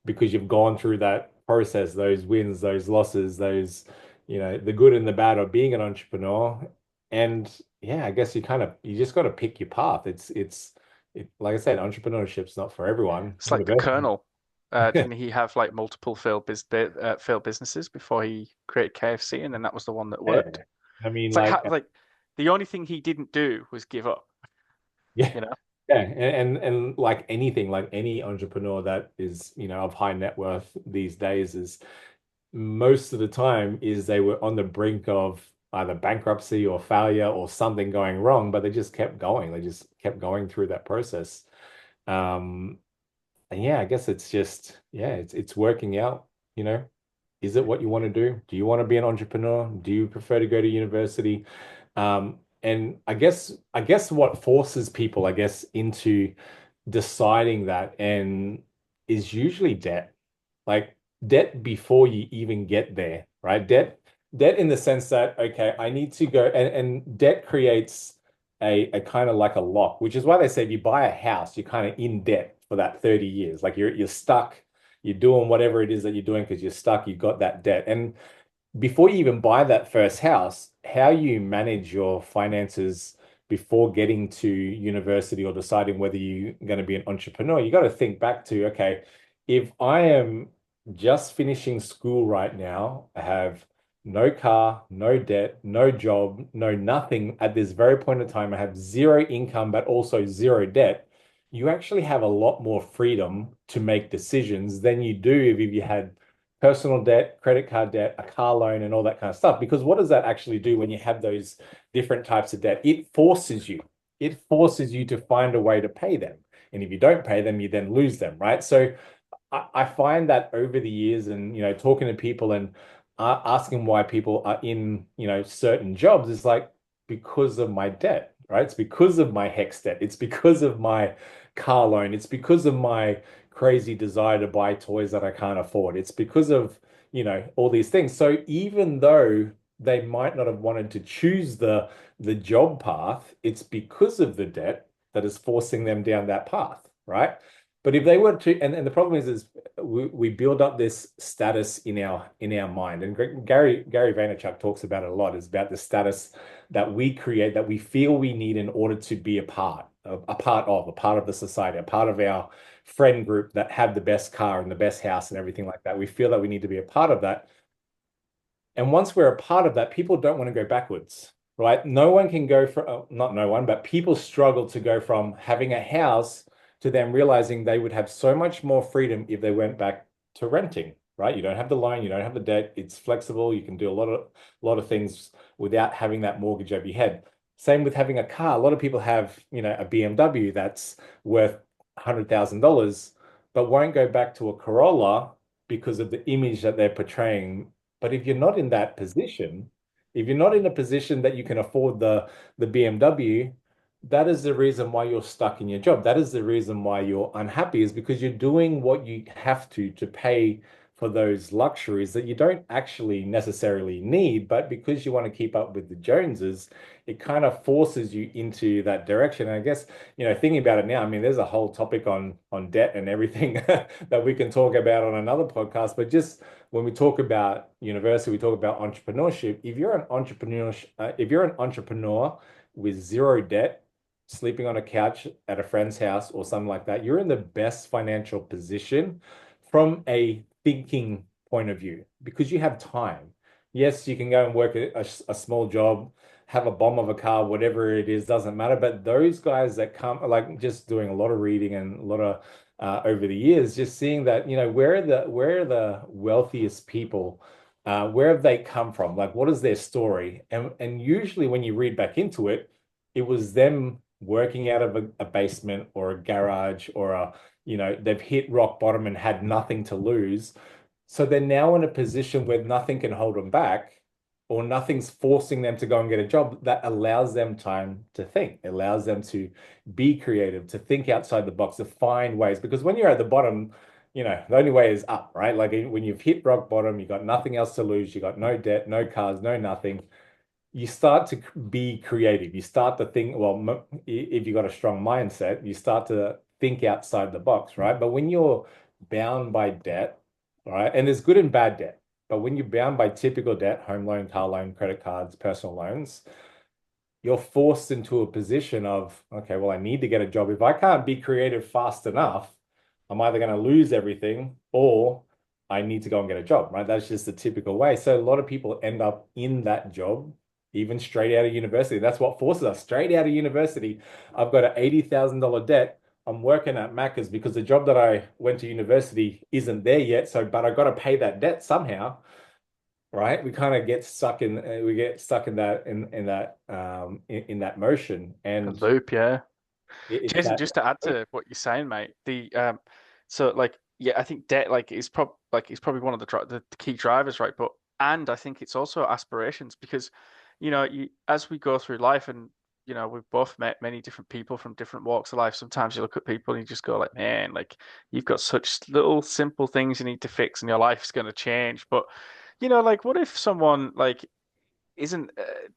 because you've gone through that process, those wins, those losses, those, the good and the bad of being an entrepreneur. And yeah, I guess you just got to pick your path. Like I said, entrepreneurship's not for everyone. It's like the University. Colonel. Didn't he have like multiple failed businesses before he created KFC, and then that was the one that Yeah. worked? I mean, It's like like, like the only thing he didn't do was give up. yeah. You know, Yeah, and like anything, like any entrepreneur that is, of high net worth these days is most of the time is they were on the brink of either bankruptcy or failure or something going wrong, but they just kept going. They just kept going through that process. Um, and yeah, I guess it's just, yeah, it's working out, you know. Is it what you want to do? Do you want to be an entrepreneur? Do you prefer to go to university? And I guess what forces people, I guess, into deciding that and is usually debt. Like debt before you even get there, right? Debt in the sense that, okay, I need to go and debt creates a kind of like a lock, which is why they say if you buy a house, you're kind of in debt for that 30 years. Like you're stuck, you're doing whatever it is that you're doing because you're stuck, you got that debt. And before you even buy that first house, how you manage your finances before getting to university or deciding whether you're going to be an entrepreneur, you got to think back to, okay, if I am just finishing school right now, I have no car, no debt, no job, no nothing at this very point in time, I have zero income, but also zero debt. You actually have a lot more freedom to make decisions than you do if you had personal debt, credit card debt, a car loan, and all that kind of stuff. Because what does that actually do when you have those different types of debt? It forces you. It forces you to find a way to pay them. And if you don't pay them, you then lose them, right? So I find that over the years and, talking to people and asking why people are in, certain jobs is like because of my debt, right? It's because of my HEX debt. It's because of my car loan. It's because of my crazy desire to buy toys that I can't afford. It's because of, all these things. So even though they might not have wanted to choose the job path, it's because of the debt that is forcing them down that path, right? But if they were to, and the problem is we build up this status in our mind, and Gary Vaynerchuk talks about it a lot. Is about the status that we create that we feel we need in order to be a part of the society, a part of our friend group that have the best car and the best house and everything like that. We feel that we need to be a part of that. And once we're a part of that, people don't want to go backwards, right? No one can go from, not no one, but people struggle to go from having a house to them realizing they would have so much more freedom if they went back to renting, right? You don't have the loan, you don't have the debt. It's flexible. You can do a lot of things without having that mortgage over your head. Same with having a car. A lot of people have, a BMW that's worth $100,000, but won't go back to a Corolla because of the image that they're portraying. But if you're not in that position, if you're not in a position that you can afford the BMW, that is the reason why you're stuck in your job. That is the reason why you're unhappy, is because you're doing what you have to pay for those luxuries that you don't actually necessarily need, but because you want to keep up with the Joneses, it kind of forces you into that direction. And I guess, thinking about it now, I mean, there's a whole topic on debt and everything that we can talk about on another podcast, but just when we talk about university, we talk about entrepreneurship. If you're an entrepreneur with zero debt, sleeping on a couch at a friend's house or something like that, you're in the best financial position from a thinking point of view because you have time. Yes, you can go and work a small job, have a bomb of a car, whatever it is, doesn't matter. But those guys that come, like just doing a lot of reading and a lot of over the years, just seeing that, where are the wealthiest people Where have they come from? Like, what is their story? And usually when you read back into it, it was them working out of a basement or a garage or they've hit rock bottom and had nothing to lose. So they're now in a position where nothing can hold them back or nothing's forcing them to go and get a job that allows them time to think, allows them to be creative, to think outside the box, to find ways. Because when you're at the bottom, the only way is up, right? Like when you've hit rock bottom, you got nothing else to lose, you got no debt, no cars, no nothing. You start to be creative. You start to think, well, if you got a strong mindset, you start to think outside the box, right? But when you're bound by debt, right? And there's good and bad debt, but when you're bound by typical debt, home loan, car loan, credit cards, personal loans, you're forced into a position of, okay, well, I need to get a job. If I can't be creative fast enough, I'm either going to lose everything or I need to go and get a job, right? That's just the typical way. So a lot of people end up in that job, even straight out of university. That's what forces us straight out of university. I've got an $80,000 debt. I'm working at Macca's because the job that I went to university isn't there yet. So, but I got to pay that debt somehow, right? We kind of get stuck in we get stuck in that motion, The and loop, yeah. it's Jason, that. just to add to what you're saying, mate, so like yeah, I think debt is probably one of the key drivers, right? But and I think it's also aspirations because, as we go through life and we've both met many different people from different walks of life. Sometimes you look at people and you just go like, man, like you've got such little simple things you need to fix and your life's going to change. But like what if someone like isn't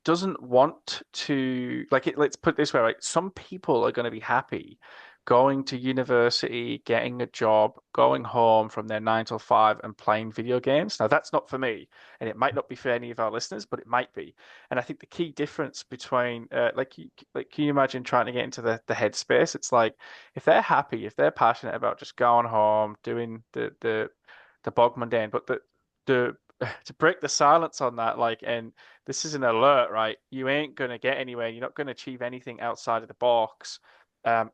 doesn't want to like it, let's put it this way, right? Some people are going to be happy going to university, getting a job, going home from their 9 till 5 and playing video games. Now that's not for me, and it might not be for any of our listeners, but it might be. And I think the key difference between like can you imagine trying to get into the headspace? It's like if they're happy, if they're passionate about just going home, doing the bog mundane, but the to break the silence on that, like, and this is an alert, right? You ain't going to get anywhere. You're not going to achieve anything outside of the box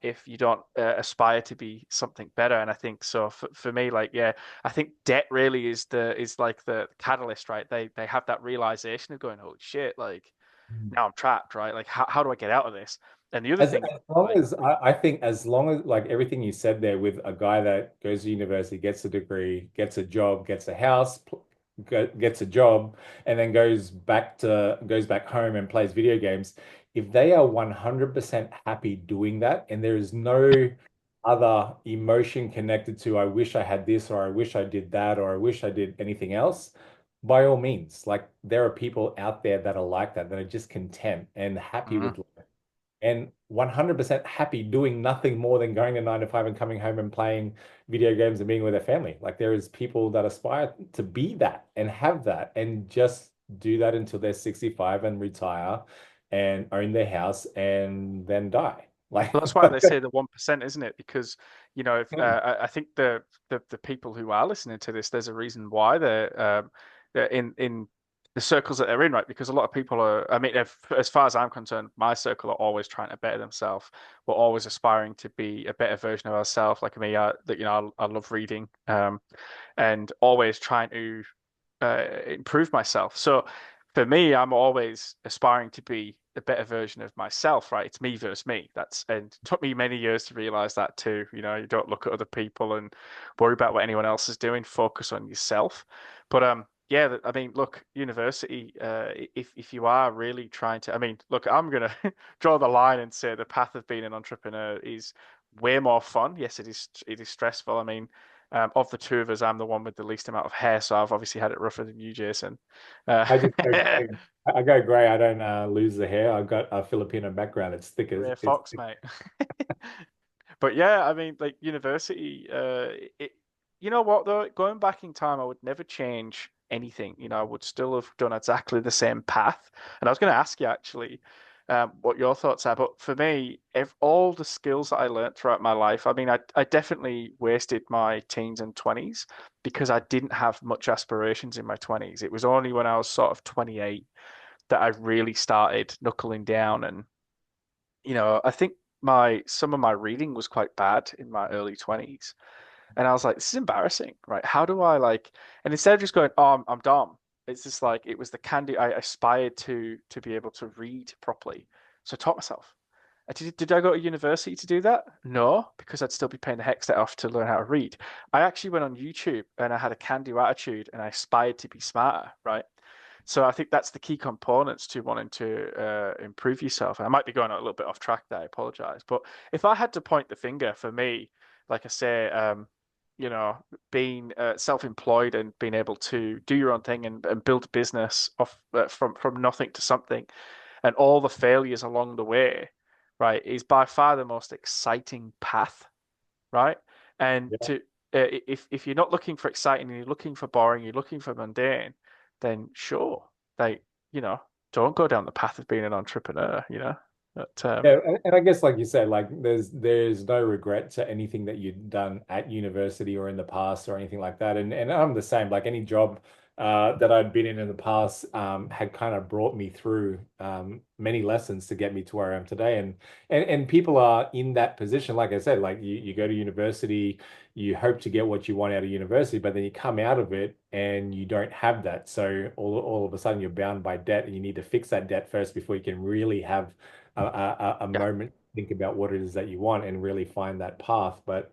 if you don't aspire to be something better. And I think so for me, like, yeah, I think debt really is like the catalyst, right? They have that realization of going, holy shit, like now I'm trapped, right? Like, how do I get out of this? And the other As thing, long like, as I think as long as like everything you said there with a guy that goes to university, gets a degree, gets a job, gets a house, gets a job, and then goes back home and plays video games, if they are 100% happy doing that and there is no other emotion connected to I wish I had this or I wish I did that or I wish I did anything else, by all means, like there are people out there that are like that are just content and happy mhm. with and 100% happy doing nothing more than going to 9 to 5 and coming home and playing video games and being with their family. Like there is people that aspire to be that and have that and just do that until they're 65 and retire and own their house and then die. Like Well, that's why they say the 1%, isn't it? Because if I think the people who are listening to this, there's a reason why they're in the circles that they're in, right? Because a lot of people are. I mean, as far as I'm concerned, my circle are always trying to better themselves. We're always aspiring to be a better version of ourselves. Like me, I love reading, and always trying to improve myself. So for me, I'm always aspiring to be a better version of myself, right? It's me versus me. And it took me many years to realize that too. You don't look at other people and worry about what anyone else is doing. Focus on yourself. But yeah, I mean, look, university. If you are really trying to, I mean, look, I'm gonna draw the line and say the path of being an entrepreneur is way more fun. Yes, it is. It is stressful. I mean, of the two of us, I'm the one with the least amount of hair, so I've obviously had it rougher than you, Jason. Uh, I just go gray. I go gray. I don't lose the hair. I've got a Filipino background. It's thick as Gray it's fox, thick. mate. But yeah, I mean, like university, you know what though? Going back in time, I would never change anything. I would still have done exactly the same path. And I was going to ask you actually, what your thoughts are. But for me, if all the skills that I learned throughout my life, I mean, I definitely wasted my teens and 20s because I didn't have much aspirations in my 20s. It was only when I was sort of 28 that I really started knuckling down and I think my some of my reading was quite bad in my early 20s. And I was like, this is embarrassing, right? How do I like, and instead of just going, oh, I'm dumb, It's just like it was the candy I aspired to be able to read properly. So I taught myself. Did I go to university to do that? No, because I'd still be paying the heck set off to learn how to read. I actually went on YouTube and I had a can-do attitude and I aspired to be smarter, right? So I think that's the key components to wanting to improve yourself. And I might be going a little bit off track there. I apologize. But if I had to point the finger for me, like I say, you know, being self-employed and being able to do your own thing and build a business off from nothing to something, and all the failures along the way, right, is by far the most exciting path, right? And Yeah. to if you're not looking for exciting and you're looking for boring, you're looking for mundane, then sure, they don't go down the path of being an entrepreneur, you know. But Yeah, and I guess like you said, like there's no regret to anything that you've done at university or in the past or anything like that. And I'm the same. Like any job that I'd been in the past had kind of brought me through many lessons to get me to where I am today. And people are in that position. Like I said, like you go to university, you hope to get what you want out of university, but then you come out of it and you don't have that. So all of a sudden you're bound by debt, and you need to fix that debt first before you can really have a yeah, moment to think about what it is that you want and really find that path. But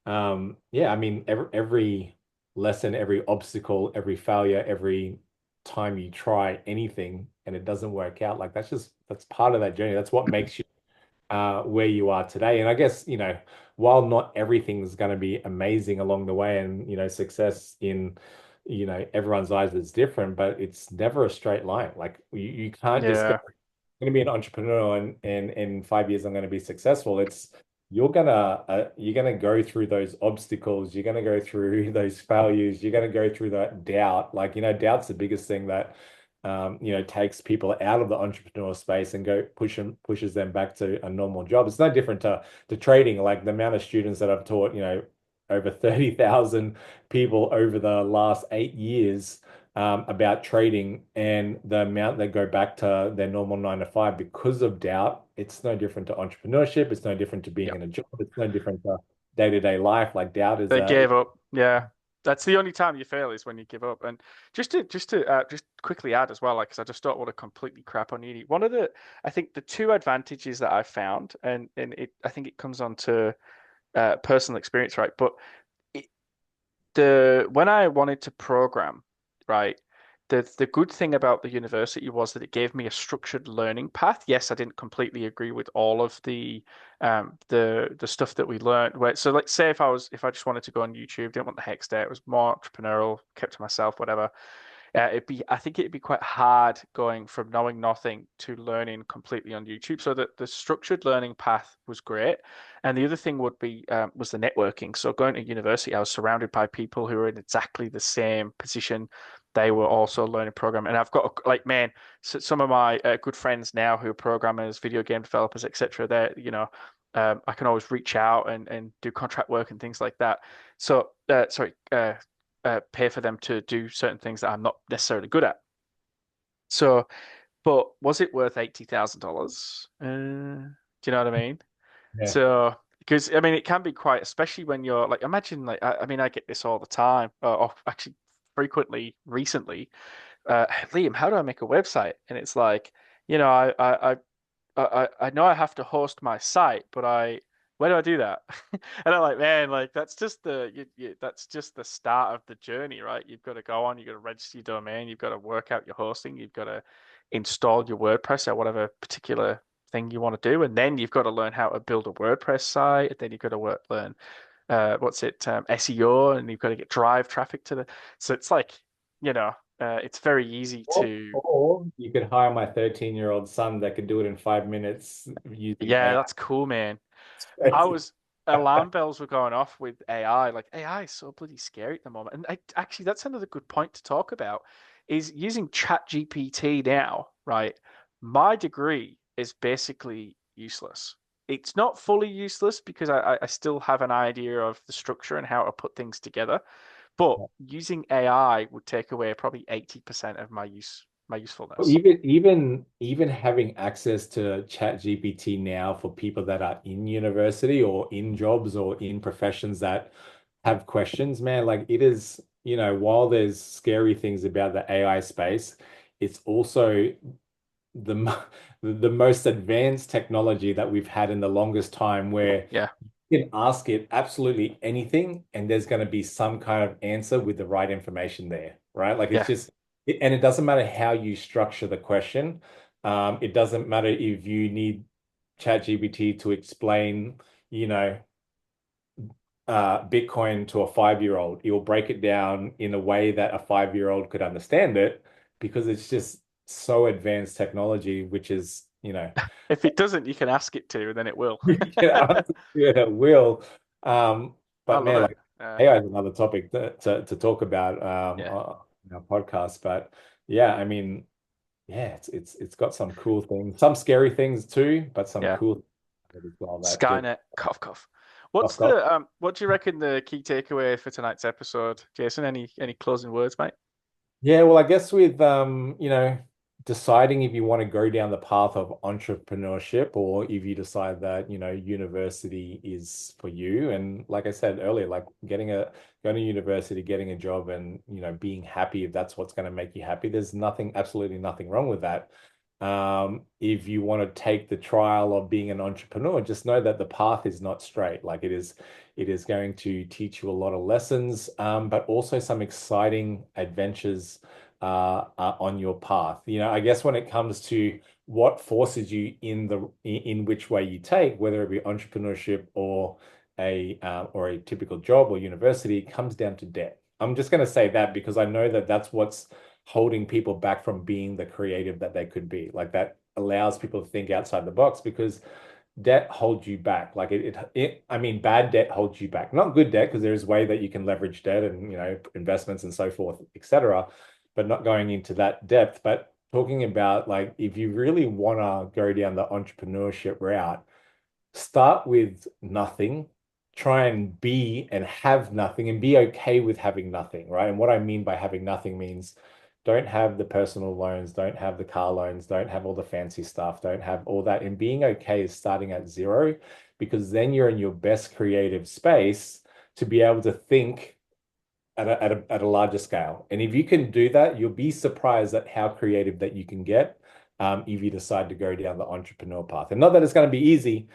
yeah, I mean, every lesson, every obstacle, every failure, every time you try anything and it doesn't work out, like that's part of that journey. That's what makes you where you are today. And I guess, while not everything's going to be amazing along the way, and success in everyone's eyes is different, but it's never a straight line. Like you can't just go yeah, going to be an entrepreneur and in 5 years I'm going to be successful. You're gonna go through those obstacles. You're gonna go through those failures. You're gonna go through that doubt. Like, doubt's the biggest thing that takes people out of the entrepreneur space and pushes them back to a normal job. It's no different to trading. Like the amount of students that I've taught, over 30,000 people over the last 8 years about trading, and the amount that go back to their normal 9 to 5 because of doubt. It's no different to entrepreneurship. It's no different to being yeah. in a job. It's no different to day-to-day life. Like doubt is They gave up. Yeah, that's the only time you fail is when you give up. And just quickly add as well, like, because I just don't want to completely crap on uni. One of the I think the two advantages that I found, and I think it comes on to personal experience, right? But it, the when I wanted to program, right, the good thing about the university was that it gave me a structured learning path. Yes, I didn't completely agree with all of the stuff that we learned. So like say if I just wanted to go on YouTube, didn't want the hex there, it was more entrepreneurial, kept to myself, whatever. I think it'd be quite hard going from knowing nothing to learning completely on YouTube. So that the structured learning path was great, and the other thing would be was the networking. So going to university, I was surrounded by people who were in exactly the same position. They were also learning programming, and I've got like man, so some of my good friends now who are programmers, video game developers, etc. They're I can always reach out and do contract work and things like that. So sorry. Pay for them to do certain things that I'm not necessarily good at. So, but was it worth $80,000? Do you know what I mean? yeah. So, because I mean, it can be quite, especially when you're like, imagine like, I mean, I get this all the time, or actually frequently recently. Liam, how do I make a website? And it's like, you know, I know I have to host my site, but where do I do that? And I'm like, man, like that's just that's just the start of the journey, right? You've got to go on, you've got to register your domain, you've got to work out your hosting, you've got to install your WordPress or whatever particular thing you want to do, and then you've got to learn how to build a WordPress site, and then you've got to learn SEO, and you've got to get drive traffic to the. So it's like, it's very easy to. Or you could hire my 13-year-old son that could do it in 5 minutes using Yeah, AI. that's cool, man. I Crazy. was Alarm bells were going off with AI. Like AI is so bloody scary at the moment. And actually, that's another good point to talk about is using Chat GPT now, right? My degree is basically useless. It's not fully useless because I still have an idea of the structure and how to put things together. But using AI would take away probably 80% of my Well, usefulness. even having access to Chat GPT now for people that are in university or in jobs or in professions that have questions, man, like it is, while there's scary things about the AI space, it's also the most advanced technology that we've had in the longest time where Yeah, you can ask it absolutely anything and there's going to be some kind of answer with the right information there, right? Like it's yeah, just, and it doesn't matter how you structure the question. It doesn't matter if you need ChatGPT to explain, you know, Bitcoin to a 5-year-old. It will break it down in a way that a 5-year-old could understand it because it's just so advanced technology, which is, if it doesn't, you can ask it to, and then it will. yeah, yeah, it will. Um, I but love man, it. like AI is another topic to talk about Yeah, on our podcast. But yeah, I mean, yeah, it's got some cool things, some scary things too, but some yeah. cool things as well that just Skynet, cough, cough. off off. What do you reckon the key takeaway for tonight's episode, Jason? Any closing words, mate? Yeah, well, I guess with deciding if you want to go down the path of entrepreneurship or if you decide that, university is for you. And like I said earlier, like going to university, getting a job and, being happy if that's what's going to make you happy. There's absolutely nothing wrong with that. If you want to take the trial of being an entrepreneur, just know that the path is not straight. Like it is going to teach you a lot of lessons, but also some exciting adventures on your path. I guess when it comes to what forces you in which way you take, whether it be entrepreneurship or a typical job or university, it comes down to debt. I'm just going to say that because I know that that's what's holding people back from being the creative that they could be. Like that allows people to think outside the box because debt holds you back. Like I mean, bad debt holds you back. Not good debt, because there's a way that you can leverage debt and, investments and so forth, etc. But not going into that depth. But talking about like, if you really want to go down the entrepreneurship route, start with nothing, try and be and have nothing and be okay with having nothing, right? And what I mean by having nothing means don't have the personal loans, don't have the car loans, don't have all the fancy stuff, don't have all that. And being okay is starting at zero because then you're in your best creative space to be able to think at a larger scale. And if you can do that, you'll be surprised at how creative that you can get if you decide to go down the entrepreneur path. And not that it's going to be easy,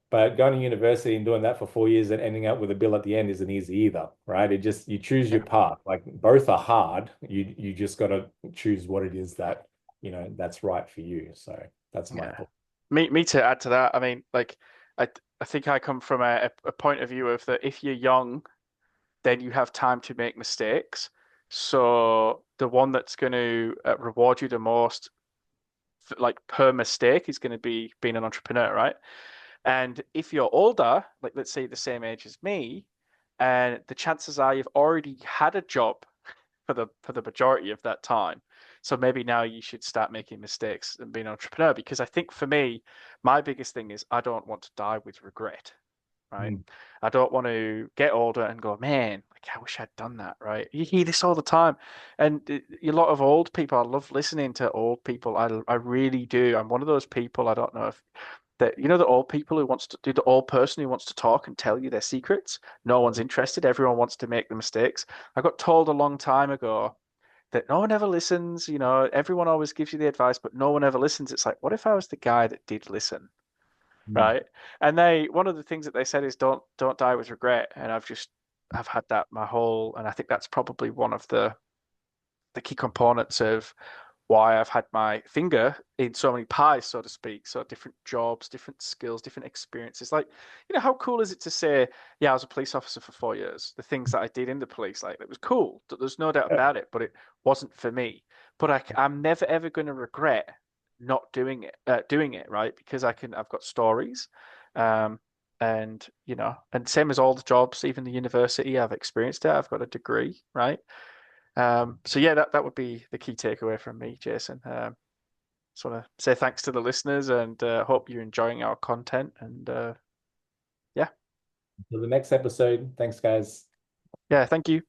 but going to university and doing that for 4 years and ending up with a bill at the end isn't easy either, right? You choose Yeah, your path. Like both are hard. You just got to choose what it is that, that's right for you. So that's my yeah. thought. Me to add to that. I mean, like, I I think I come from a point of view of that if you're young, then you have time to make mistakes. So the one that's going to reward you the most, like per mistake, is going to be being an entrepreneur, right? And if you're older, like let's say the same age as me, and the chances are you've already had a job for the majority of that time. So maybe now you should start making mistakes and being an entrepreneur because I think for me, my biggest thing is I don't want to die with regret, right? Mm. I don't want to get older and go, man, like I wish I'd done that, right? You hear this all the time, and a lot of old people. I love listening to old people. I really do. I'm one of those people. I don't know if that the old people who wants to do the old person who wants to talk and tell you their secrets. No one's interested. Everyone wants to make the mistakes. I got told a long time ago that no one ever listens. Everyone always gives you the advice, but no one ever listens. It's like, what if I was the guy that did listen, Mm. right? And one of the things that they said is don't die with regret. And I've had that my whole, and I think that's probably one of the key components of why I've had my finger in so many pies, so to speak. So different jobs, different skills, different experiences. Like, how cool is it to say, yeah, I was a police officer for 4 years. The things that I did in the police, like, it was cool. There's no doubt Yeah. about it, but it wasn't for me. But I'm never ever going to regret not doing it, right? Because I've got stories. Um, and same as all the jobs, even the university, I've experienced it. I've got a degree, right? So yeah, that would be the key takeaway from me, Jason. Just want to say thanks to the listeners and hope you're enjoying our content. And yeah, So the next episode, thanks, guys. yeah, thank you.